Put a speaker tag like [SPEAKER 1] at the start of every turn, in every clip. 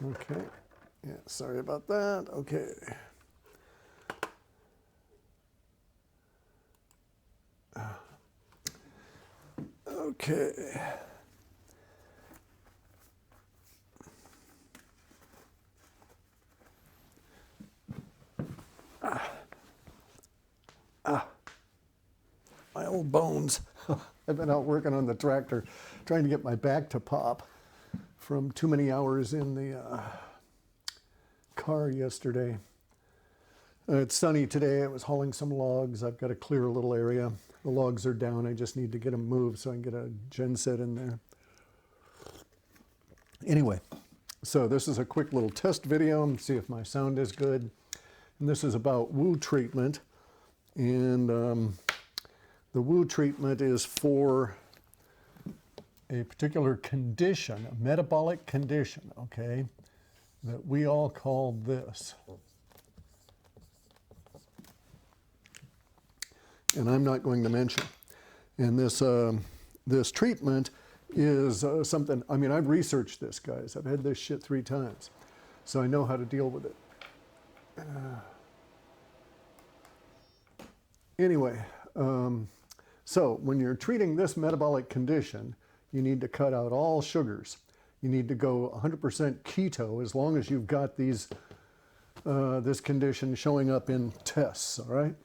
[SPEAKER 1] Okay. Yeah, sorry about that. Okay. Okay. My old bones. I've been out working on the tractor, trying to get my back to pop from too many hours in the car yesterday. It's sunny today. I was hauling some logs. I've got to clear a little area. The logs are down. I just need to get them moved so I can get a genset in there. Anyway, so this is a quick little test video and see if my sound is good. And this is about woo treatment. And the woo treatment is for a particular condition, a metabolic condition, okay, that we all call this. And I'm not going to mention. And this treatment is something, I mean, I've researched this, guys. I've had this shit 3 times. So I know how to deal with it. Anyway, so when you're treating this metabolic condition, you need to cut out all sugars. You need to go 100% keto as long as you've got these, this condition showing up in tests, all right?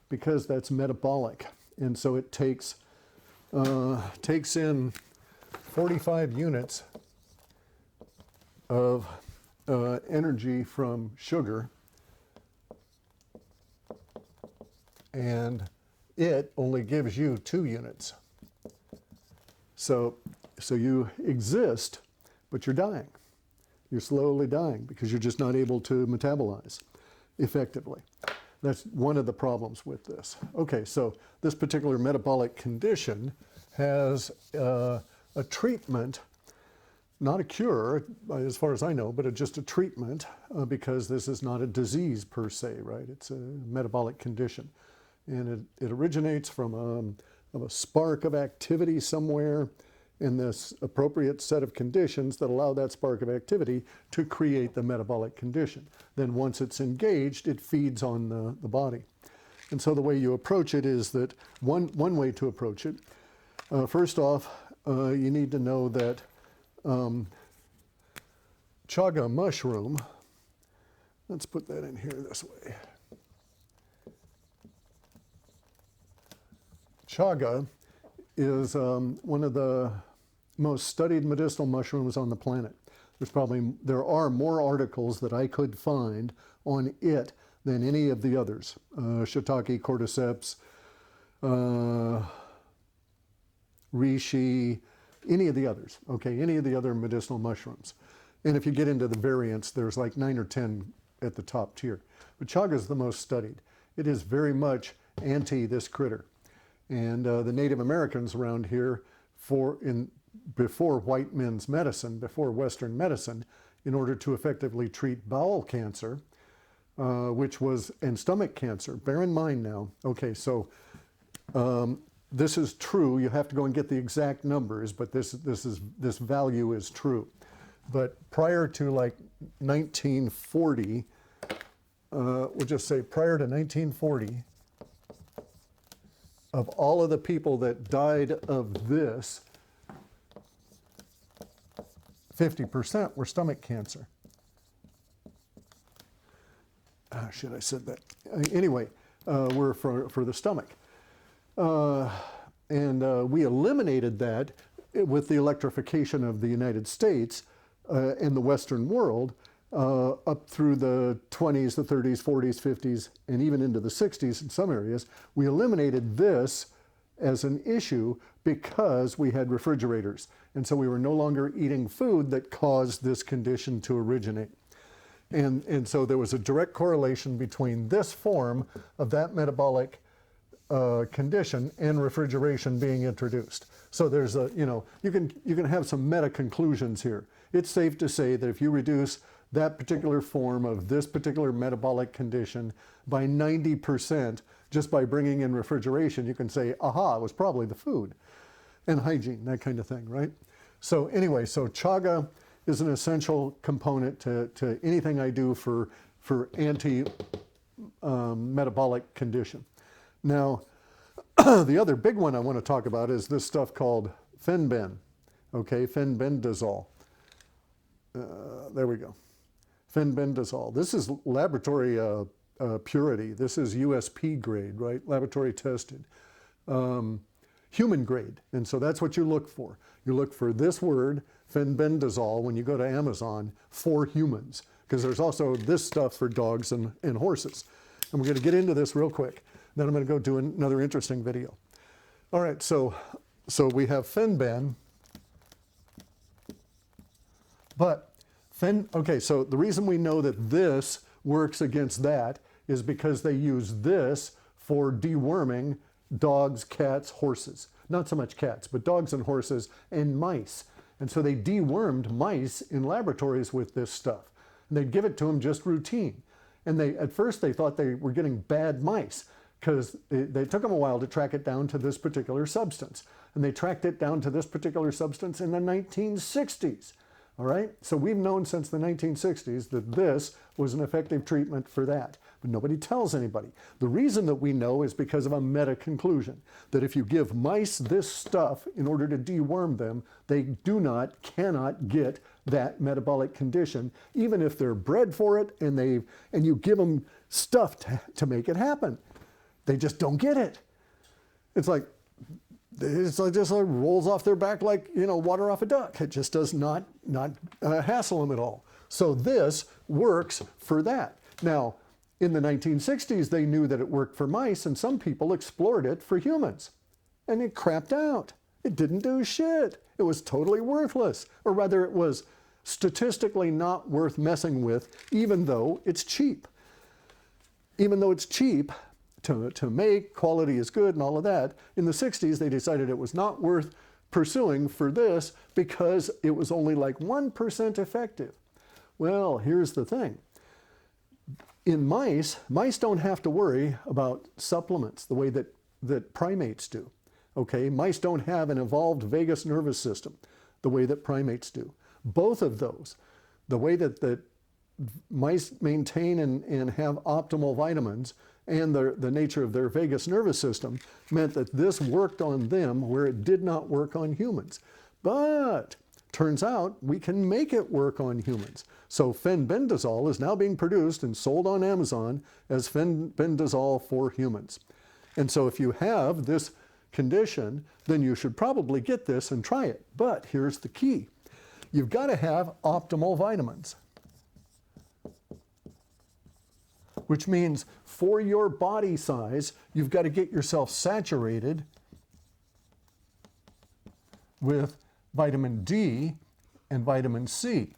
[SPEAKER 1] Because that's metabolic. And so it takes in 45 units of energy from sugar, and it only gives you 2 units. So you exist, but you're dying. You're slowly dying because you're just not able to metabolize effectively. That's one of the problems with this. Okay, so this particular metabolic condition has a treatment, not a cure, as far as I know, but just a treatment because this is not a disease per se, right? It's a metabolic condition. And it originates from a spark of activity somewhere in this appropriate set of conditions that allow that spark of activity to create the metabolic condition. Then once it's engaged, it feeds on the body. And so the way you approach it is that one way to approach it, first off, you need to know that chaga mushroom, let's put that in here this way. Chaga is one of the most studied medicinal mushrooms on the planet. There are more articles that I could find on it than any of the others. Shiitake, cordyceps, reishi, any of the others, okay, any of the other medicinal mushrooms. And if you get into the variants, there's like 9 or 10 at the top tier. But chaga is the most studied. It is very much anti this critter. And the Native Americans around here, before white men's medicine, before Western medicine, in order to effectively treat bowel cancer, and stomach cancer. Bear in mind now, okay, so this is true. You have to go and get the exact numbers, but this value is true. But prior to like 1940, we'll just say prior to 1940, of all of the people that died of this, 50% were stomach cancer. Shit, I said that. Anyway, were for the stomach. And we eliminated that with the electrification of the United States and the Western world up through the 20s, the 30s, 40s, 50s, and even into the 60s in some areas. We eliminated this as an issue because we had refrigerators. And so we were no longer eating food that caused this condition to originate. And so there was a direct correlation between this form of that metabolic condition and refrigeration being introduced. So there's you can have some meta conclusions here. It's safe to say that if you reduce that particular form of this particular metabolic condition by 90%, just by bringing in refrigeration, you can say, aha, it was probably the food and hygiene, that kind of thing, right? So anyway, so chaga is an essential component to anything I do for anti-metabolic condition. Now, the other big one I want to talk about is this stuff called Fenbendazole. There we go. Fenbendazole. This is laboratory purity. This is USP grade, right? Laboratory tested. Human grade. And so that's what you look for. You look for this word, Fenbendazole, when you go to Amazon for humans. Because there's also this stuff for dogs and horses. And we're going to get into this real quick. Then I'm going to go do another interesting video. All right, so we have Fenben. But, okay, so the reason we know that this works against that is because they use this for deworming dogs, cats, horses. Not so much cats, but dogs and horses and mice. And so they dewormed mice in laboratories with this stuff. And they'd give it to them just routine. And at first they thought they were getting bad mice because they took them a while to track it down to this particular substance. And they tracked it down to this particular substance in the 1960s. All right? So we've known since the 1960s that this was an effective treatment for that. But nobody tells anybody. The reason that we know is because of a meta-conclusion, that if you give mice this stuff in order to deworm them, they cannot get that metabolic condition, even if they're bred for it and you give them stuff to make it happen. They just don't get it. It's like just rolls off their back like, water off a duck. It just does not hassle them at all. So this works for that. Now, in the 1960s, they knew that it worked for mice, and some people explored it for humans. And it crapped out. It didn't do shit. It was totally worthless. Or rather, it was statistically not worth messing with, even though it's cheap. Even though it's cheap to make, quality is good and all of that, in the 60s, they decided it was not worth pursuing for this because it was only like 1% effective. Well, here's the thing. In mice don't have to worry about supplements the way that primates do. Okay, mice don't have an evolved vagus nervous system the way that primates do. Both of those, the way that mice maintain and have optimal vitamins and the nature of their vagus nervous system meant that this worked on them where it did not work on humans. But turns out we can make it work on humans. So Fenbendazole is now being produced and sold on Amazon as Fenbendazole for humans. And so if you have this condition, then you should probably get this and try it. But here's the key. You've got to have optimal vitamins, which means for your body size, you've got to get yourself saturated with vitamin D and vitamin C.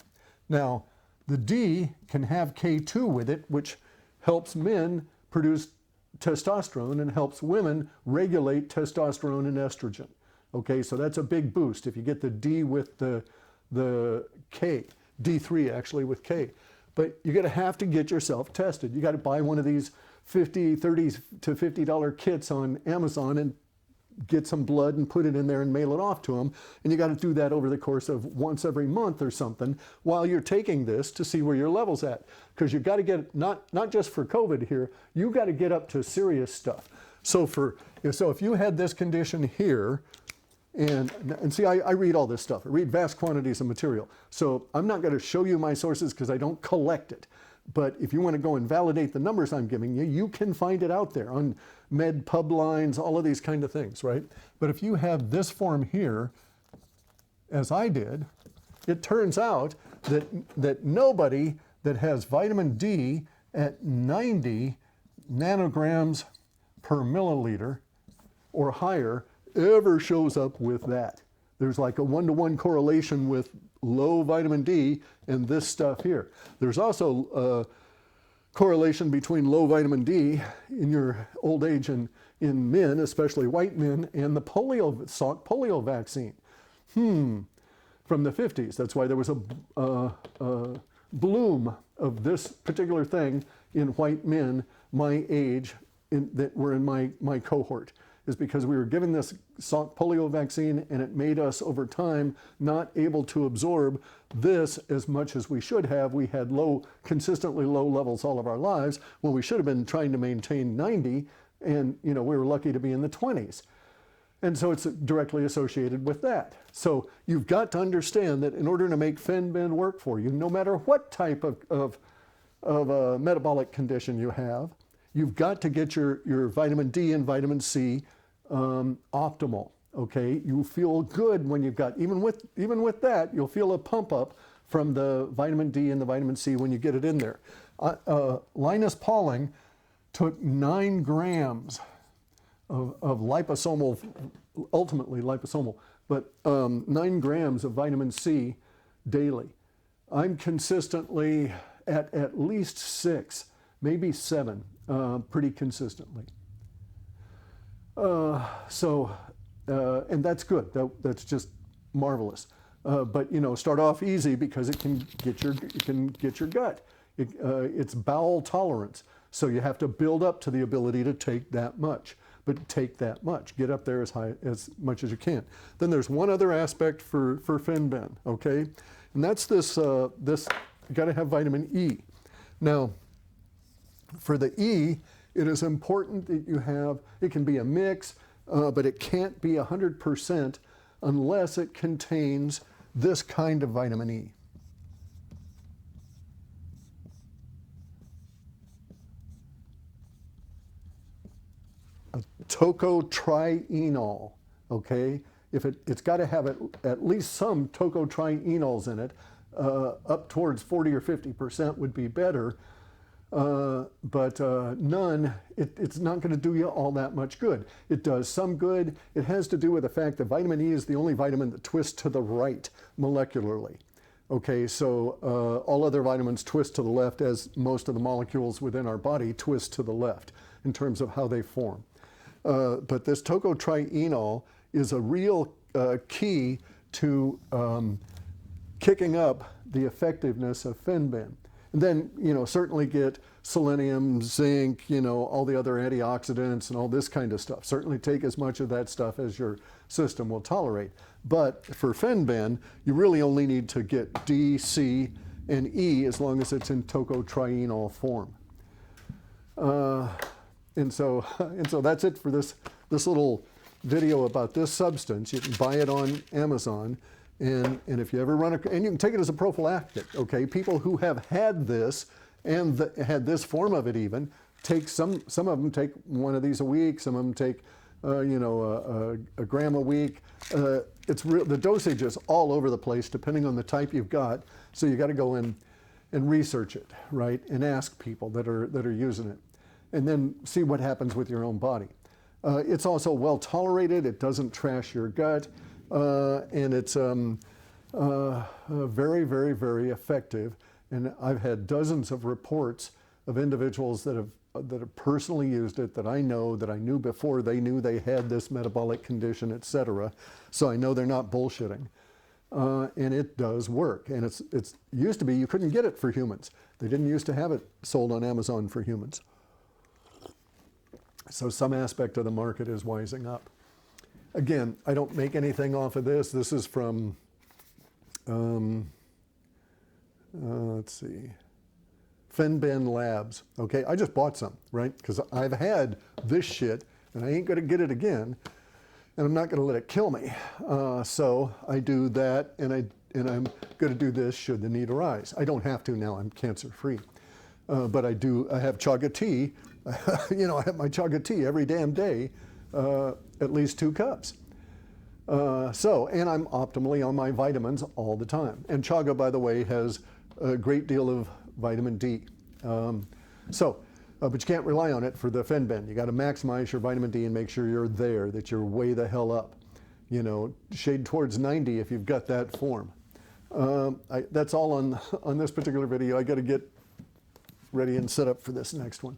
[SPEAKER 1] Now, the D can have K2 with it, which helps men produce testosterone and helps women regulate testosterone and estrogen. Okay, so that's a big boost if you get the D with the K, D3 actually with K. But you're going to have to get yourself tested. You got to buy one of these $30 to $50 kits on Amazon and get some blood and put it in there and mail it off to them. And you got to do that over the course of once every month or something while you're taking this to see where your level's at. Because you got to get, not just for COVID here, you got to get up to serious stuff. So if you had this condition here, and see, I read all this stuff. I read vast quantities of material. So I'm not going to show you my sources because I don't collect it. But if you want to go and validate the numbers I'm giving you, you can find it out there on med pub lines, all of these kind of things, right? But if you have this form here, as I did, it turns out that nobody that has vitamin D at 90 nanograms per milliliter or higher ever shows up with that. There's like a 1-to-1 correlation with low vitamin D and this stuff here. There's also a correlation between low vitamin D in your old age and in men, especially white men, and the Salk polio vaccine. From the 50s. That's why there was a bloom of this particular thing in white men my age that were in my cohort. is because we were given this Salk polio vaccine and it made us over time not able to absorb this as much as we should have. We had consistently low levels all of our lives when we should have been trying to maintain 90, and we were lucky to be in the 20s. And so it's directly associated with that. So you've got to understand that in order to make Fenben work for you, no matter what type of metabolic condition you have, you've got to get your vitamin D and vitamin C optimal, okay? You feel good when you've got, even with that, you'll feel a pump up from the vitamin D and the vitamin C when you get it in there. Linus Pauling took 9 grams of liposomal, ultimately liposomal, but 9 grams of vitamin C daily. I'm consistently at least 6, maybe 7, pretty consistently. And that's good. That's just marvelous. But start off easy because it can get your gut. It's bowel tolerance. So you have to build up to the ability to take that much. But take that much. Get up there as much as you can. Then there's one other aspect for Fenben, okay? And that's this you got to have vitamin E. Now, for the E, it is important that you have, it can be a mix, but it can't be 100% unless it contains this kind of vitamin E. Tocotrienol, okay? It's got to have at least some tocotrienols in it. Up towards 40 or 50% would be better, but none, it's not going to do you all that much good. It does some good. It has to do with the fact that vitamin E is the only vitamin that twists to the right molecularly. Okay, so all other vitamins twist to the left, as most of the molecules within our body twist to the left in terms of how they form. But this tocotrienol is a real key to kicking up the effectiveness of Fenben. And then, certainly get selenium, zinc, all the other antioxidants and all this kind of stuff. Certainly take as much of that stuff as your system will tolerate. But for Fenben, you really only need to get D, C, and E as long as it's in tocotrienol form. And so that's it for this little video about this substance. You can buy it on Amazon, and if you ever and you can take it as a prophylactic, okay? People who have had this and had this form of it even, take some of them take one of these a week, some of them take a gram a week. The dosage is all over the place depending on the type you've got, so you got to go in and research it, right? And ask people that are using it, and then see what happens with your own body. It's also well tolerated. It doesn't trash your gut, and it's very, very, very effective. And I've had dozens of reports of individuals that have personally used it, that I knew before they knew they had this metabolic condition, etc. So I know they're not bullshitting. And it does work. And it's used to be you couldn't get it for humans. They didn't used to have it sold on Amazon for humans. So some aspect of the market is wising up. Again, I don't make anything off of this. This is from, let's see, Fenben Labs. Okay, I just bought some, right? Because I've had this shit, and I ain't going to get it again, and I'm not going to let it kill me. So I do that, and I'm going to do this should the need arise. I don't have to now. I'm cancer-free. But I have Chaga tea. I have my Chaga tea every damn day, at least 2 cups. And I'm optimally on my vitamins all the time. And Chaga, by the way, has a great deal of vitamin D. But you can't rely on it for the Fenben. You got to maximize your vitamin D and make sure you're there, that you're way the hell up. Shade towards 90 if you've got that form. That's all on this particular video. I got to get ready and set up for this next one.